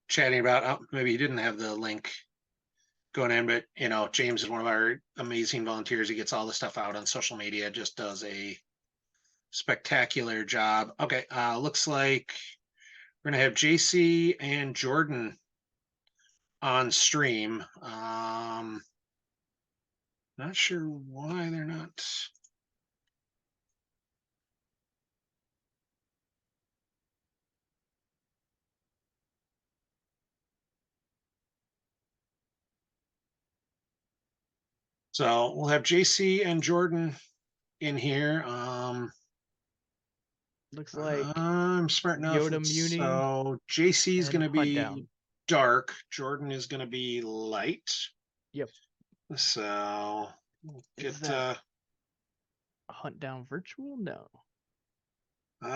chatting about. Maybe he didn't have the link going in, but James is one of our amazing volunteers. He gets all the stuff out on social media. Just does a spectacular job. Okay, looks like we're gonna have JC and Jordan on stream. Not sure why they're not. So we'll have JC and Jordan in here. Looks like I'm smart enough. Yoda Muni So JC is and going to Hunt be Down. dark. Jordan is going to be light. Yep. So we'll Is get. that Hunt Down virtual? No.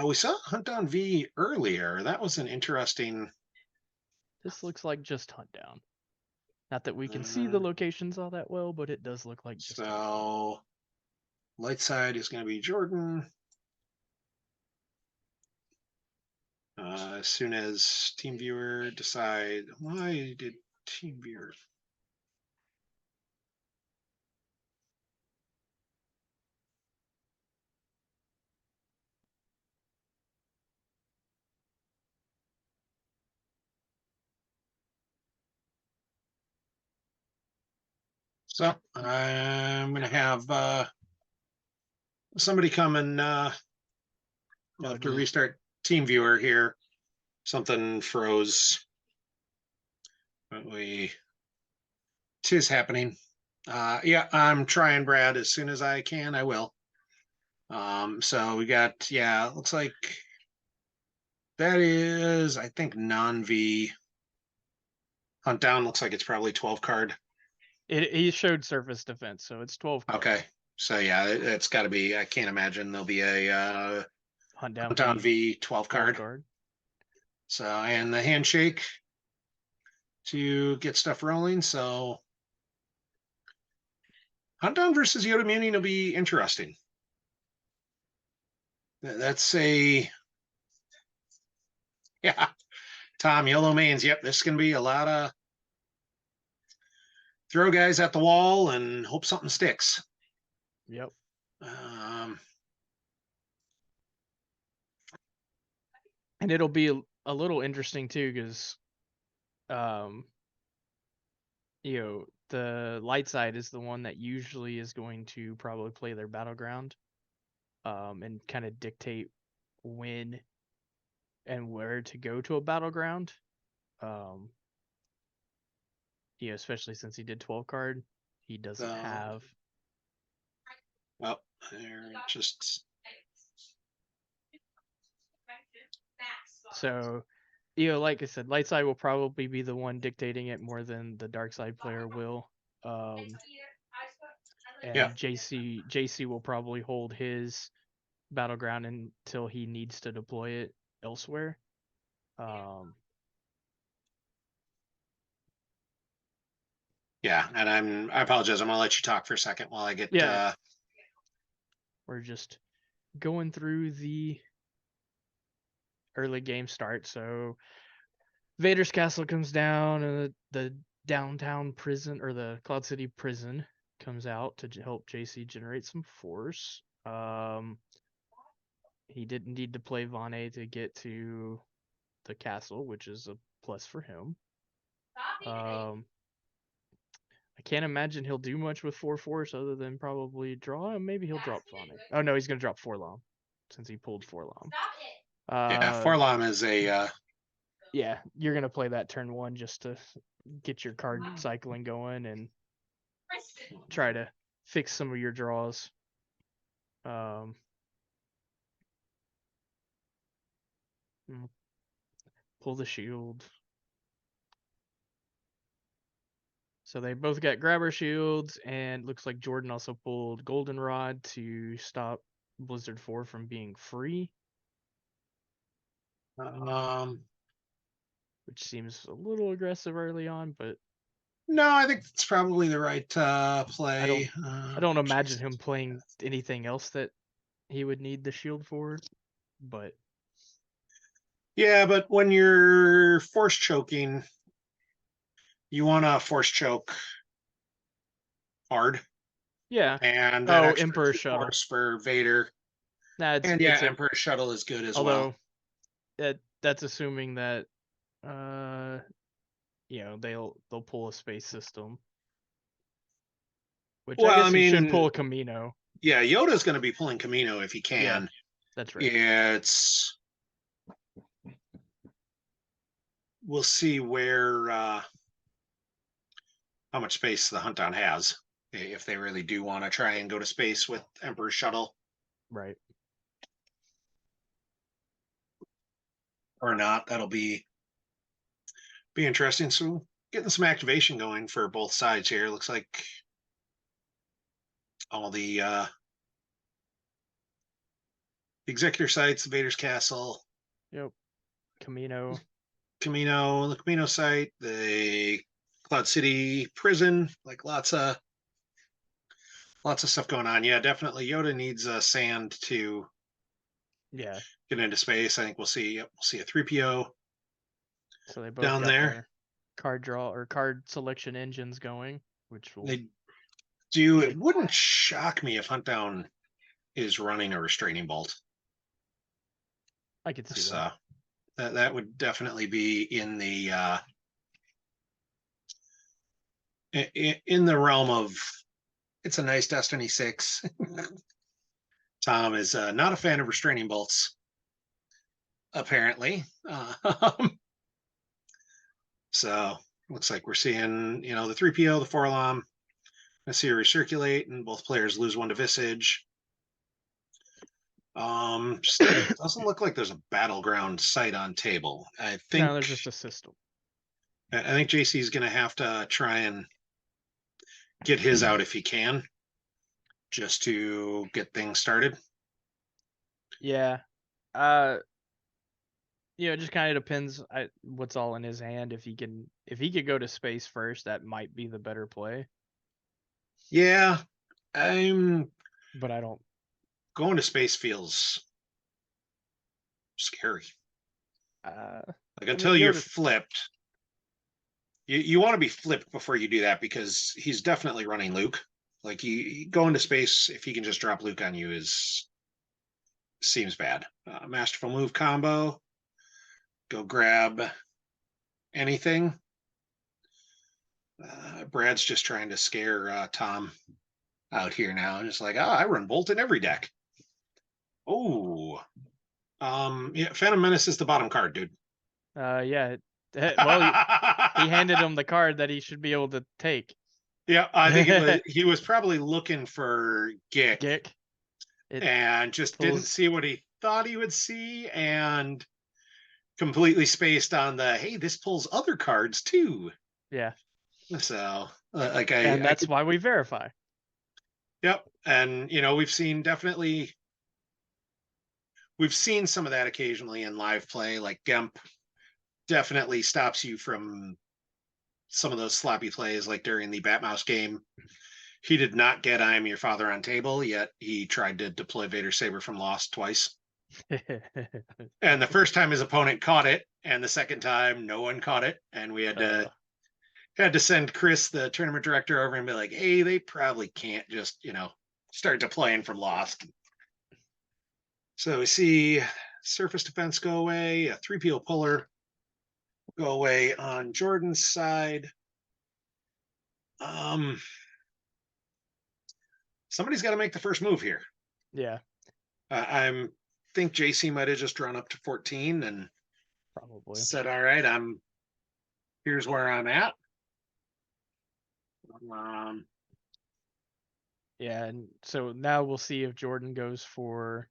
We saw Hunt Down V earlier. That was an interesting. This looks like just Hunt Down. Not that we can see the locations all that well, but it does look like just Hunt Down. So light side is going to be Jordan. As soon as TeamViewer decide, why did TeamViewer? So I'm going to have somebody come and have to restart TeamViewer here. Something froze. But tis happening. Yeah, I'm trying, Brad. As soon as I can, I will. So we got, looks like that is, I think, non-V. Hunt Down looks like it's probably 12 card. He showed surface defense, so it's 12 cards. Okay. So yeah, it's got to be, I can't imagine there'll be a Hunt Down, Hunt Down V 12 card. 12 card. So, and the handshake to get stuff rolling. So Hunt Down versus Yoda Muni will be interesting. That's a Tom, Yellow Mains. Yep, this is gonna be a lot of throw guys at the wall and hope something sticks. Yep. And it'll be a little interesting too, because the light side is the one that usually is going to probably play their battleground, and kind of dictate when and where to go to a battleground. Especially since he did 12 card, he doesn't have. Well, they're just. So, like I said, light side will probably be the one dictating it more than the dark side player will. And JC will probably hold his battleground until he needs to deploy it elsewhere. Yeah, and I apologize. I'm gonna let you talk for a second while I get. Yeah. We're just going through the early game start. So Vader's castle comes down, and the downtown prison, or the Cloud City prison, comes out to help JC generate some force. He didn't need to play Vane to get to the castle, which is a plus for him. I can't imagine he'll do much with 4 force other than probably draw. Maybe he'll drop Vane. Oh no, he's gonna drop Forlom since he pulled Forlom. Forlom is a. Yeah, you're gonna play that turn 1 just to get your card cycling going and try to fix some of your draws. Pull the shield. So they both got grabber shields, and looks like Jordan also pulled Goldenrod to stop Blizzard 4 from being free. Which seems a little aggressive early on, but no, I think it's probably the right play. I don't imagine him playing anything else that he would need the shield for, but Yeah, but when you're force choking, you want to force choke hard Yeah. and that Oh, extra Emperor two shuttle. force for Vader. Nah, And yeah, it's a Emperor Shuttle is good as well. although that's assuming that uh they'll pull a space system, which I Well, I guess you should mean, pull a Camino. yeah, Yoda's going to be pulling Camino if he Yeah, can. that's right. It's we'll see where how much space the Huntdown has if they really do want to try and go to space with Emperor Shuttle Right. or not. That'll be interesting. So getting some activation going for both sides here. Looks like all the executor sites, Vader's Castle, Yep. Camino. Camino, the Camino site, the Cloud City prison, like lots of stuff going on. Yeah, definitely. Yoda needs sand to Yeah. get into space. I think we'll see. Yep, we'll see a 3PO So they both down got there. their card draw or card selection engines going, which will They do. It wouldn't shock me if Huntdown is running a restraining bolt. I could see So that. that would definitely be in the in the realm of it's a nice Destiny 6. Tom is not a fan of restraining bolts, apparently. So looks like we're seeing, the 3PO, the 4-LOM. I see her recirculate, and both players lose one to Visage. Just doesn't look like there's a battleground site on table. No, there's just a system. I think JC's going to have to try and get his out if he can, just to get things started. Yeah. It just kind of depends what's all in his hand. If he could go to space first, that might be the better play. Yeah, I'm But I don't. going to space feels scary. Uh, Like I mean, until you're Yoda. flipped, you want to be flipped before you do that because he's definitely running Luke. Like you go into space if he can just drop Luke on you seems bad. Masterful move combo. Go grab anything. Brad's just trying to scare Tom out here now. Just like, I run Bolt in every deck. Oh, yeah. Phantom Menace is the bottom card, dude. Yeah. Well, he handed him the card that he should be able to take. Yeah, I think he was probably looking for Gick Gick. and just didn't Pulls. see what he thought he would see and completely spaced on the hey, this pulls other cards too. Yeah. So like And I that's could, why we verify. yep. And we've seen some of that occasionally in live play. Like Gemp definitely stops you from some of those sloppy plays, like during the Batmouse game. He did not get I am your father on table, yet he tried to deploy Vader Saber from Lost twice. And the first time his opponent caught it, and the second time no one caught it. And we had to send Chris, the tournament director, over and be like, hey, they probably can't just, start deploying from Lost. So we see surface defense go away, a 3PO puller go away on Jordan's side. Somebody's got to make the first move here. Yeah. I think JC might have just drawn up to 14 and Probably said, all right, here's where I'm at. Yeah, and so now we'll see if Jordan goes for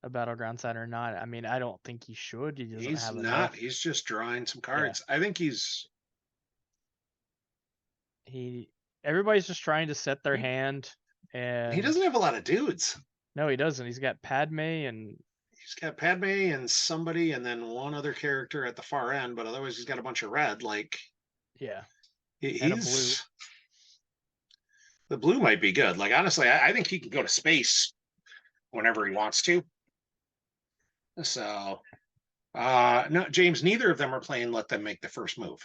a battleground sign or not. I mean, I don't think he should. He doesn't He's have not. enough. He's just drawing some Yeah. cards. I think Everybody's just trying to set their hand, and he doesn't have a lot of dudes. No, he doesn't. He's got Padme and He's got Padme and somebody, and then one other character at the far end. But otherwise, he's got a bunch of red. Like, yeah, and a blue. he's the blue might be good. Like, honestly, I think he can go to space whenever he wants to. So No, James, neither of them are playing let them make the first move.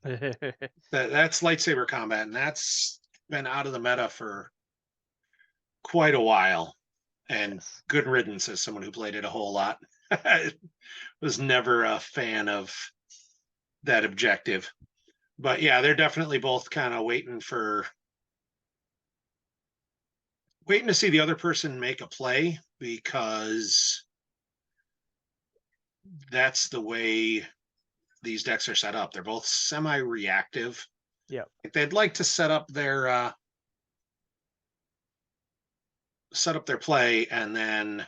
That's lightsaber combat, and that's been out of the meta for quite a while. And Yes. good riddance as someone who played it a whole lot. I was never a fan of that objective. But yeah, they're definitely both kind of waiting to see the other person make a play, because that's the way these decks are set up. They're both semi-reactive. Yep. They'd like to set up their play and then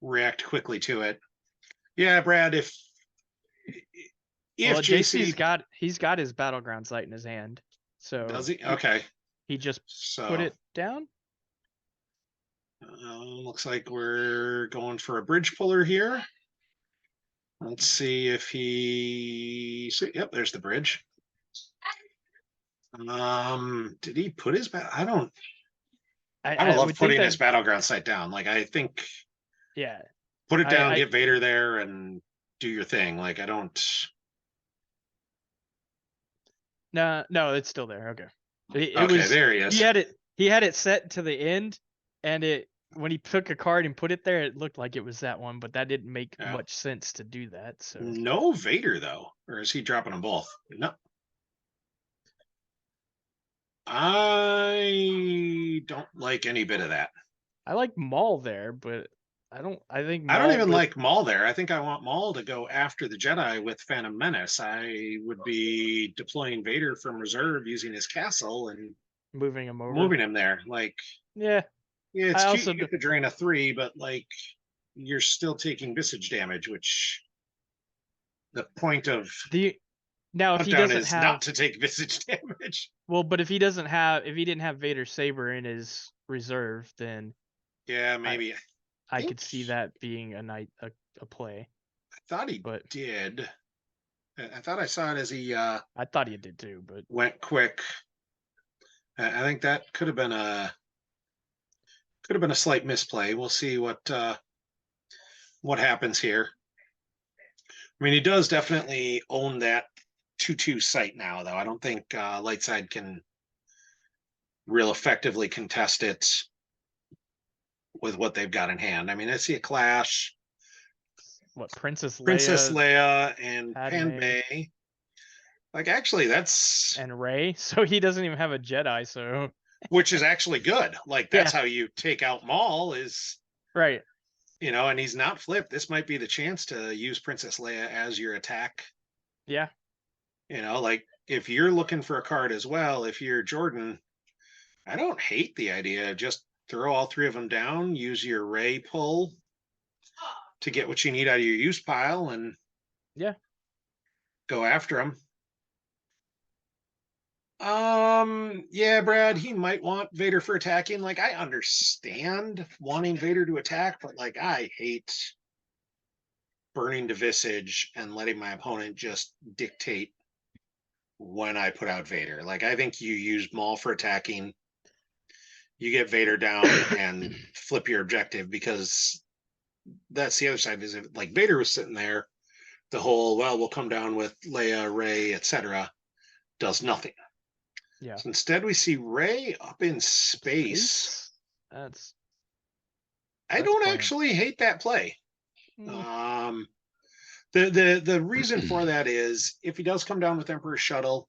react quickly to it. Yeah, Brad, if Well, JC's JC he's got his battleground sight in his hand. So does he? Okay. he just So put it down. looks like we're going for a bridge puller here. Let's see if yep, there's the bridge. Did he put his I don't I love would think putting that, his battleground sight down. Like, I think yeah. put it down, I get Vader there, and do your thing. Like, I don't. no, it's still there. Okay. It Okay, was there he is. he had it set to the end, and when he took a card and put it there, it looked like it was that one, but that didn't make Yeah. much sense to do that. So No Vader though, or is he dropping them both? No. I don't like any bit of that. I like Maul there, but I think I don't Maul even with, like Maul there. I think I want Maul to go after the Jedi with Phantom Menace. I would be deploying Vader from reserve using his castle and moving him over. moving him there. Like, Yeah. yeah, it's I cute also you get to drain a 3, but like, you're still taking visage damage, which the point of now if he Huntdown doesn't is have, not to take visage damage. well, but if he didn't have Vader Saber in his reserve, then Yeah, maybe. I could see that being a play. I thought he But did. I thought I saw it as he I thought he did too, but went quick. I think that could have been a slight misplay. We'll see what happens here. I mean, he does definitely own that 2/2 site now, though. I don't think Lightside can real effectively contest it with what they've got in hand. I mean, I see a clash. what, Princess Leia and Padme. Padme. Like, actually, that's and Rey, so he doesn't even have a Jedi, so which is actually good. Like, that's Yeah. how you take out Maul is, right. and he's not flipped. This might be the chance to use Princess Leia as your attack. Yeah. Like, if you're looking for a card as well, if you're Jordan, I don't hate the idea. Just throw all 3 of them down, use your Rey pull to get what you need out of your use pile, and Yeah. go after them. Yeah, Brad, he might want Vader for attacking. Like, I understand wanting Vader to attack, but like, I hate burning to visage and letting my opponent just dictate when I put out Vader. Like, I think you use Maul for attacking, you get Vader down and flip your objective, because that's the other side. Is it like Vader was sitting there, the whole, well, we'll come down with Leia, Rey, etc., does nothing. Yeah. So instead, we see Rey up in space. That's I don't playing. actually hate that play. Mm. The reason for that is, if he does come down with Emperor's Shuttle,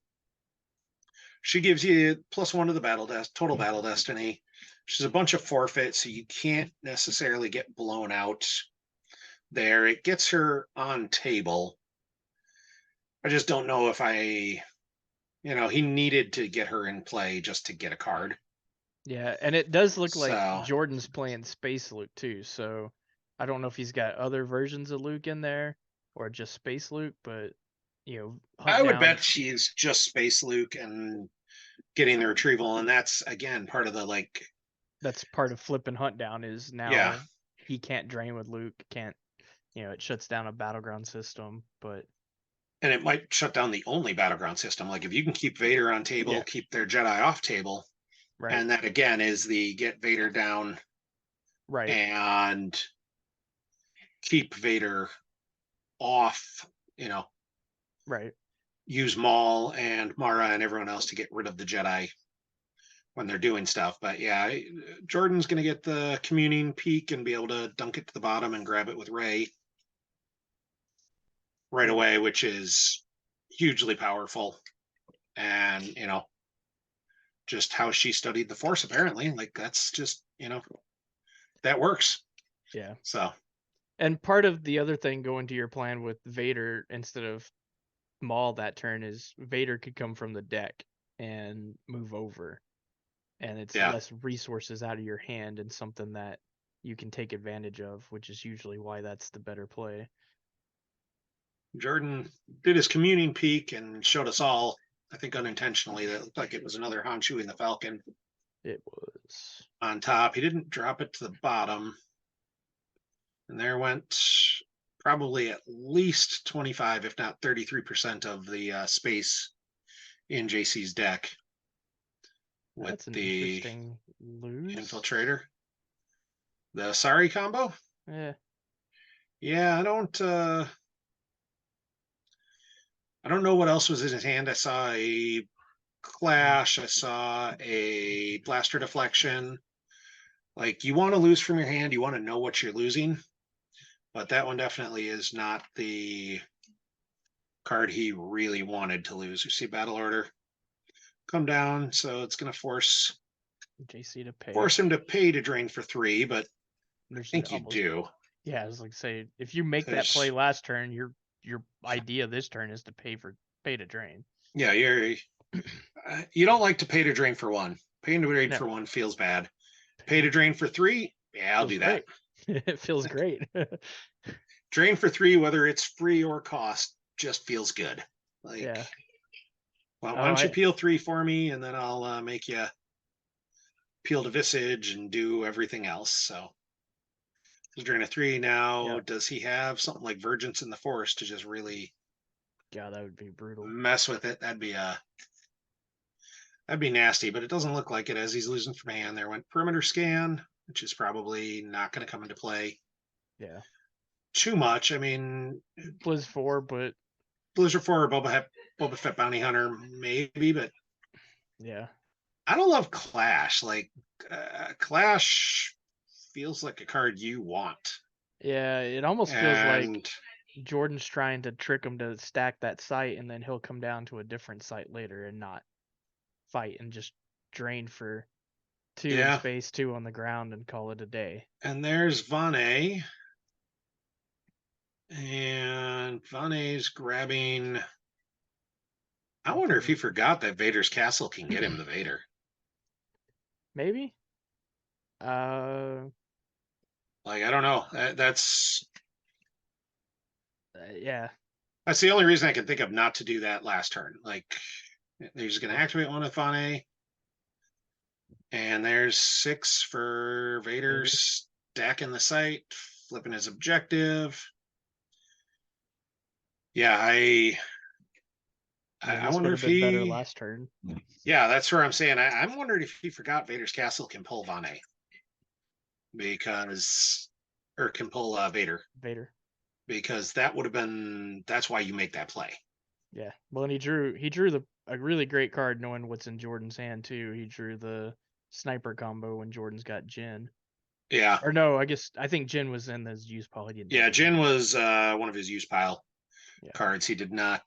she gives you +1 to the total battle destiny. She's a bunch of forfeits, so you can't necessarily get blown out there. It gets her on table. I just don't know if he needed to get her in play just to get a card. Yeah, and it does look So, like Jordan's playing Space Luke too, so I don't know if he's got other versions of Luke in there or just Space Luke, but I would bet she's just Space Luke and getting the retrieval, and that's again part of the that's part of Flip and Hunt Down is now he can't drain with Luke, can't it shuts down a battleground system, but and it might shut down the only battleground system. Like, if you can keep Vader on table, keep their Jedi off table, right. And that again is the get Vader down, right, and keep Vader off, Right. use Maul and Mara and everyone else to get rid of the Jedi when they're doing stuff. But yeah, Jordan's going to get the communing peak and be able to dunk it to the bottom and grab it with Rey right Yeah. away, which is hugely powerful. And, just how she studied the Force, apparently. Like, that's just, that works. Yeah. So, And part of the other thing going to your plan with Vader instead of Maul that turn is Vader could come from the deck and move over, and it's yeah, less resources out of your hand and something that you can take advantage of, which is usually why that's the better play. Jordan did his communing peak and showed us all, I think unintentionally, that it looked like it was another Han chewing the Falcon It was. on top. He didn't drop it to the bottom. And there went probably at least 25, if not 33% of the space in JC's deck with That's an the interesting lose. infiltrator. The sorry combo? Yeah. Yeah, I don't know what else was in his hand. I saw a clash, I saw a blaster deflection. Like, you want to lose from your hand, you want to know what you're losing, but that one definitely is not the card he really wanted to lose. You see battle order come down, so it's going to force JC to pay. him to pay to drain for 3, but I There's think you almost. do. Yeah, I was like say if you make that There's play last turn, your idea this turn is to pay to drain. Yeah, you don't like to pay to drain for 1. Paying to drain No, for 1 feels bad. Pay to drain for 3, yeah, I'll feels do that. great. It feels great. Drain for 3, whether it's free or cost, just feels good. Like, Yeah. well, why Oh, don't you peel 3 for me, and then I'll make you peel to Visage and do everything else. So he's drain a 3 now. yeah. Does he have something like Vergence in the Force to just really God, that would be brutal. mess with it? That'd be nasty, but it doesn't look like it as he's losing from hand. There went perimeter scan, which is probably not going to come into play Yeah. too much. I mean, Blizz 4, but Blizzard 4 or Boba Fett Bounty Hunter, maybe, but yeah. I don't love Clash. Like, Clash feels like a card you want. Yeah, it almost feels like And Jordan's trying to trick him to stack that site, and then he'll come down to a different site later and not fight and just drain for 2 in yeah, space, 2 on the ground, and call it a day. and there's Vane. And Vane's grabbing. I wonder if he forgot that Vader's castle can get him the Vader. Maybe. Uh, Like, I don't know. yeah. That's the only reason I can think of not to do that last turn. Like, they're just going to activate one with Vane. And there's 6 for Vader's stacking the site, flipping his objective. Yeah, I This wonder would if have been better he. last turn. Yeah, that's where I'm saying. I'm wondering if he forgot Vader's castle can pull Vane or can pull Vader, Vader. because that would have been. That's why you make that play. Yeah. Well, and he drew a really great card knowing what's in Jordan's hand too. He drew the sniper combo when Jordan's got Jin. Yeah, Or no, I think Jin was in his use pile. He didn't yeah. take it. Jin was one of his use pile Yeah. cards. He did not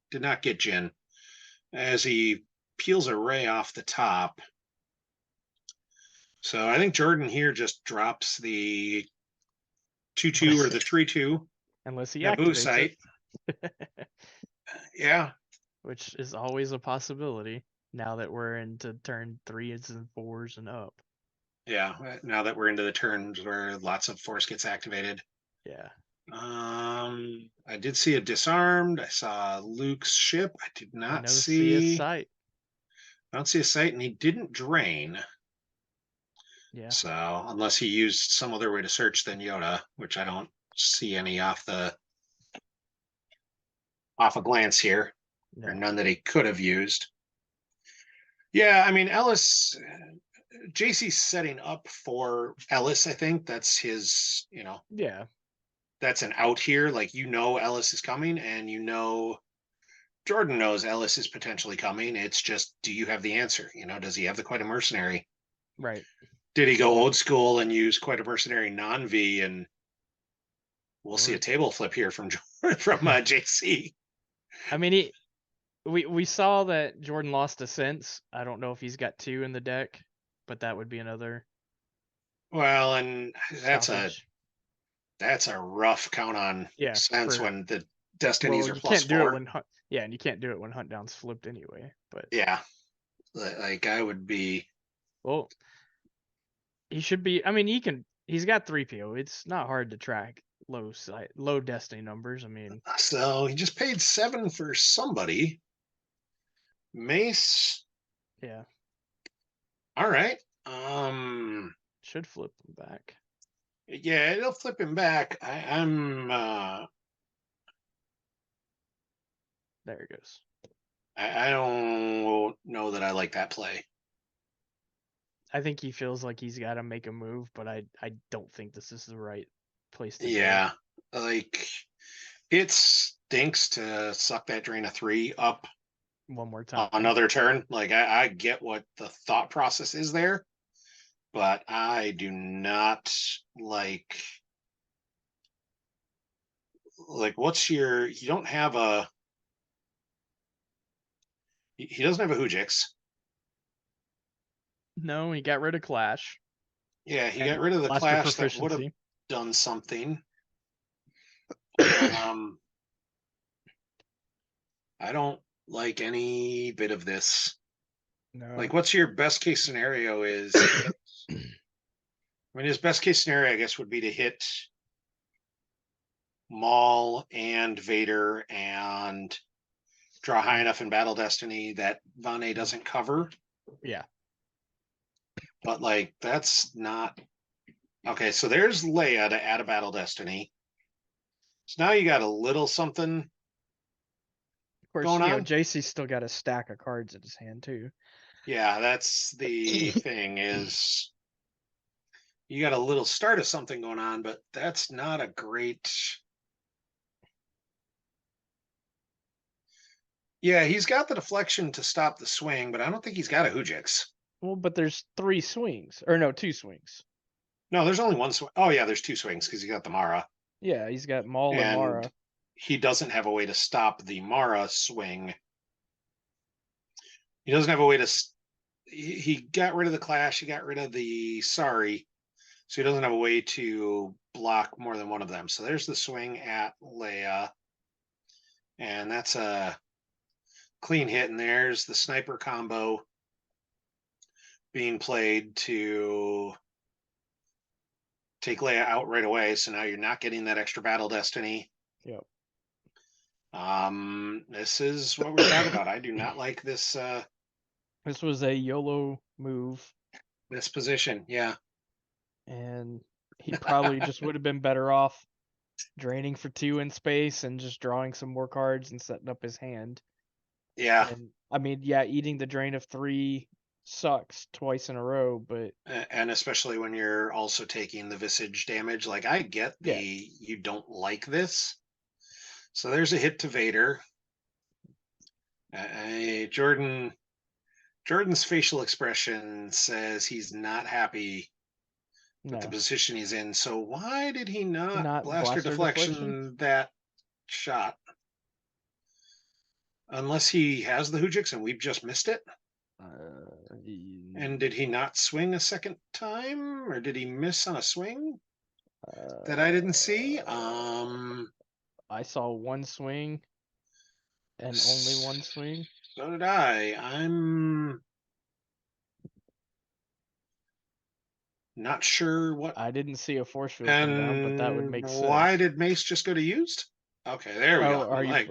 did not get Jin as he peels a Ray off the top. So I think Jordan here just drops the 2/2 or the 3/2 Unless he Naboo activates site. it. Yeah, Which is always a possibility now that we're into turn 3s and 4s and up. yeah. Now that we're into the turns where lots of force gets activated. Yeah. I did see a disarmed. I saw Luke's ship. I did not No see a see. sight. I don't see a sight, and he didn't drain. Yeah. So unless he used some other way to search than Yoda, which I don't see any off a glance here, or No. none that he could have used. Yeah, I mean, Ellis, JC's setting up for Ellis. I think that's his, Yeah. that's an out here. Like, Ellis is coming, and Jordan knows Ellis is potentially coming. It's just, do you have the answer? Does he have the Quite a Mercenary? Right. Did he go old school and use Quite a Mercenary non-V? And we'll see a table flip here from JC. I mean, we saw that Jordan lost a sense. I don't know if he's got 2 in the deck, but that would be another Well, and stoppage. that's a rough count on Yeah, sense for when the destinies are you plus can't do it 4. when and you can't do it when Hunt Down's flipped anyway. But Yeah, like I would be. well, he should be. I mean, he's got 3PO. It's not hard to track low destiny numbers. I mean, So he just paid 7 for somebody. Mace. yeah, All right. should flip him back. Yeah, it'll flip him back. I'm There it goes. I don't know that I like that play. I think he feels like he's got to make a move, but I don't think this is the right place to Yeah, like it stinks to suck that drain of 3 up go one more time. another turn. Like I get what the thought process is there, but I do not like what's your you don't have a he doesn't have a Hoojix. No, he got rid of Clash. Yeah, he And got rid of the Blaster Clash that would have proficiency. done something. I don't like any bit of this. No. Like, what's your best case scenario is his best case scenario, I guess, would be to hit Maul and Vader and draw high enough in Battle Destiny that Vane doesn't cover. Yeah. But like that's not okay. So there's Leia to add a Battle Destiny. So now you got a little something Of course, going on. JC's still got a stack of cards in his hand too. Yeah, that's the thing is you got a little start of something going on, but that's not a great. Yeah, he's got the deflection to stop the swing, but I don't think he's got a Hoojix. Well, but there's 3 swings, or no, 2 swings. No, there's only one swing. Oh yeah, there's 2 swings because he got the Mara. Yeah, he's got Maul and And Mara. he doesn't have a way to stop the Mara swing. He doesn't have a way to. He got rid of the Clash. He got rid of the Sorry, so he doesn't have a way to block more than one of them. So there's the swing at Leia, and that's a clean hit. And there's the sniper combo being played to take Leia out right away. So now you're not getting that extra Battle Destiny. Yep. This is what we're talking about. I do not like this. This was a YOLO move, This position, yeah. and he probably just would have been better off draining for 2 in space and just drawing some more cards and setting up his hand. Yeah. And I mean, yeah, eating the drain of 3 sucks twice in a row, but And especially when you're also taking the visage damage. Like I get you don't like this. So there's a hit to Vader. Jordan's facial expression says he's not happy with the position he's in. So why did he not blaster deflection that shot? Unless he has the Hoojix and we've just missed it. And did he not swing a second time, or did he miss on a swing that I didn't see? I saw 1 swing and only 1 swing. So did I. I'm not sure what. I didn't see a force field come down, but that would make sense. Why did Mace just go to used? Okay, there we go. Are you?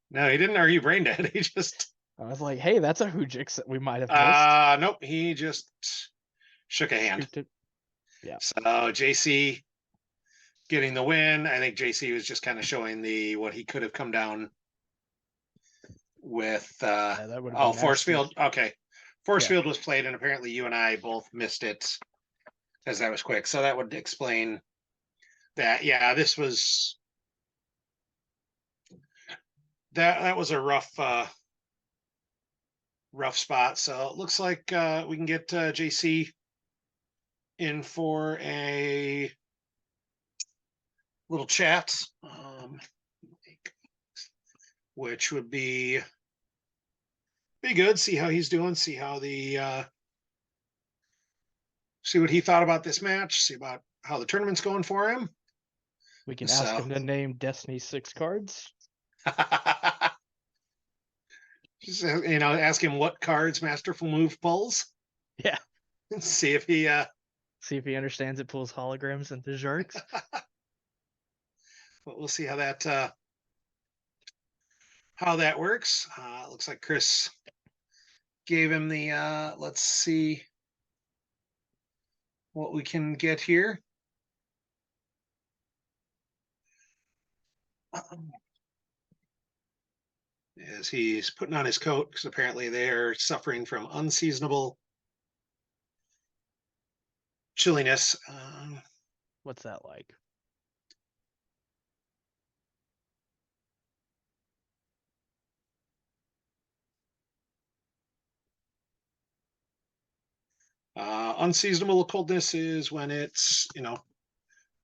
No, he didn't argue brain dead. He just. I was like, hey, that's a Hoojix that we might have missed. Nope. He just shook a hand. Yeah. So JC getting the win. I think JC was just kind of showing what he could have come down with. Force field. Okay. Force field was played, and apparently you and I both missed it because that was quick. So that would explain this was that was a rough spot. So it looks like we can get JC in for a little chat, which would be good. See how he's doing. See how see what he thought about this match. See about how the tournament's going for him. We can ask So him to name Destiny 6 cards. just, ask him what cards Masterful Move pulls. Yeah. And see if he understands it pulls holograms into Zharks. But we'll see how that works. Looks like Chris gave him the let's see what we can get here. As he's putting on his coat, because apparently they're suffering from unseasonable chilliness. What's that like? Unseasonable coldness is when it's,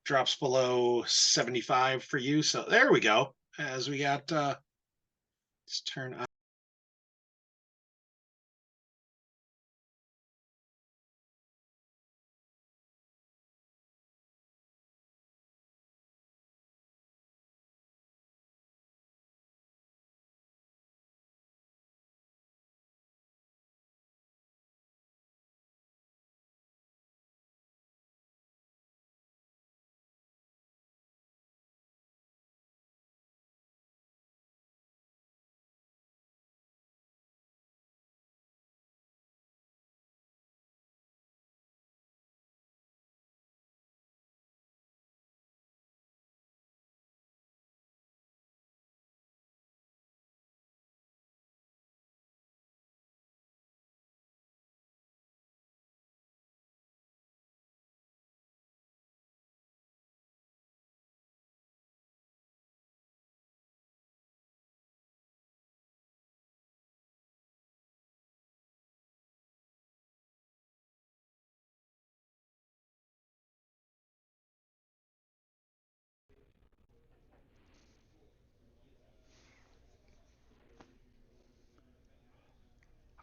drops below 75 for you. So there we go. As we got, let's turn on.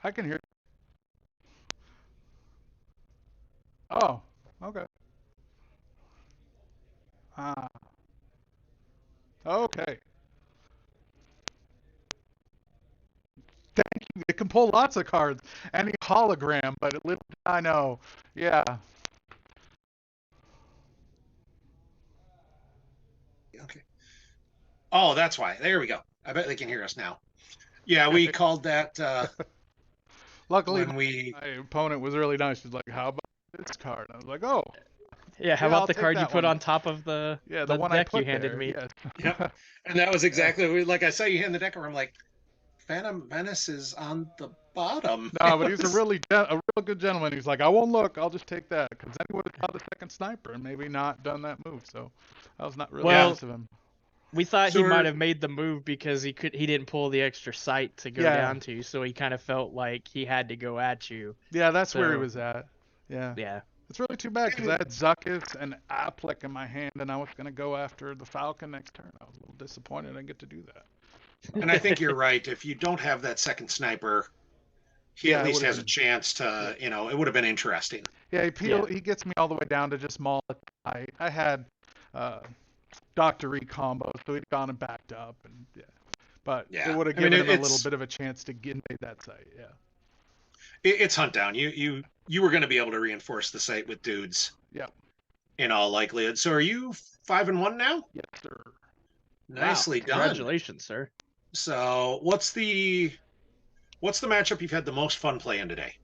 I can hear. Oh, okay. Ah, okay. Thank you. It can pull lots of cards. Any hologram, but little did I know. Yeah. Okay. Oh, that's why. There we go. I bet they can hear us now. Yeah, we called that Luckily, when we. my opponent was really nice. She's like, "How about this card?" I was like, "Oh, Yeah, how yeah, about I'll the take card you that put one." on top of the Yeah, the one I deck you put handed there. me? Yes. Yep. And that was Yeah. exactly like I saw you hand the deck over. I'm like, Phantom Menace is on the bottom. No, but he's a real good gentleman. He's like, "I won't look. I'll just take that," because then he would have thought the second sniper and maybe not done that move. So that was not really Well, nice of him. we thought So he might we're have made the move because he didn't pull the extra sight to go Yeah, down to, so he kind of felt like he had to go at you. yeah, that's where he So was at. Yeah. yeah. It's really too bad because I had Zuckus and Applet in my hand, and I was going to go after the Falcon next turn. I was a little disappointed I didn't get to do that. and I think you're right. If you don't have that second sniper, he at Yeah, it least would have has a been. chance Yeah, to, it would have been interesting. yeah. Yeah. He gets me all the way down to just Maul. I had uh, Doctor E combo, so he'd gone and backed up, and yeah. But it Yeah. would have I mean, given him a little it's bit of a chance to get invade that site. Yeah. it's hunt down. You were going to be able to reinforce the site with dudes Yeah. in all likelihood. So are you 5-1 now? Yes, sir. Wow. Nicely done. Congratulations, sir. So what's the matchup you've had the most fun playing today?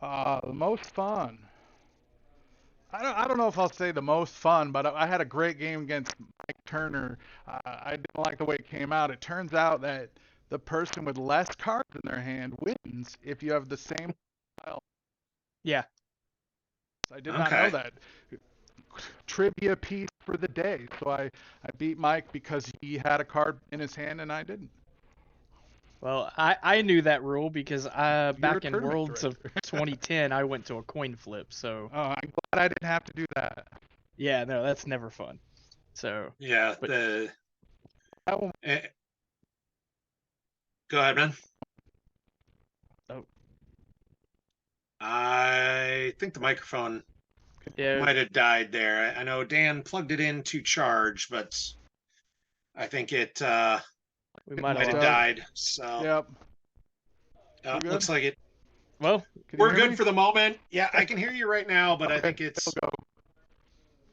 The most fun. I don't know if I'll say the most fun, but I had a great game against Mike Turner. I didn't like the way it came out. It turns out that the person with less cards in their hand wins if you have the same style. Yeah. I did not know Okay. that. Trivia piece for the day. So I beat Mike because he had a card in his hand and I didn't. Well, I knew that rule because You're a back in tournament Worlds of director. 2010, I went to a coin flip. So Oh, I'm glad I didn't have to do that. yeah, no, that's never fun. So Yeah, But- That one, go ahead, man. Oh. I think the microphone yeah, might have died there. I know Dan plugged it in to charge, but I think it we might might have have. died. So yep. We're looks good? like it. Well, Can you We're hear good me? for the moment. Yeah, I can hear you right now, but I Okay, think it's. it'll go.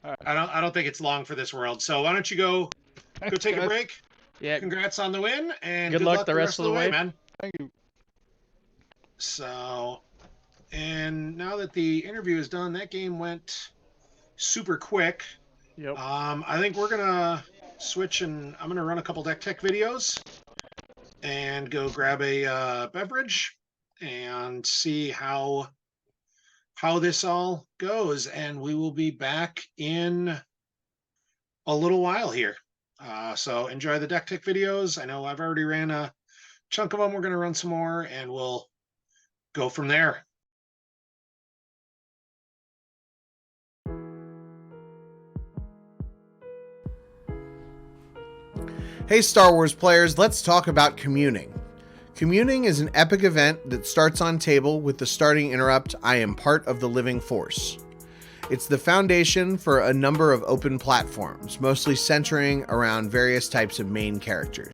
All right. I don't think it's long for this world. So why don't you go Thanks, take a guys. break? yeah, Congrats on the win, and Good luck the rest of the way. man. Thank you. So, and now that the interview is done, that game went super quick. yep. I think we're gonna switch, and I'm gonna run a couple deck tech videos and go grab a beverage and see how this all goes, and we will be back in a little while here. So enjoy the deck tech videos. I know I've already ran a chunk of them. We're gonna run some more, and we'll go from there. Hey Star Wars players, let's talk about communing. Communing is an epic event that starts on table with the starting interrupt, "I am part of the living force." It's the foundation for a number of open platforms, mostly centering around various types of main characters.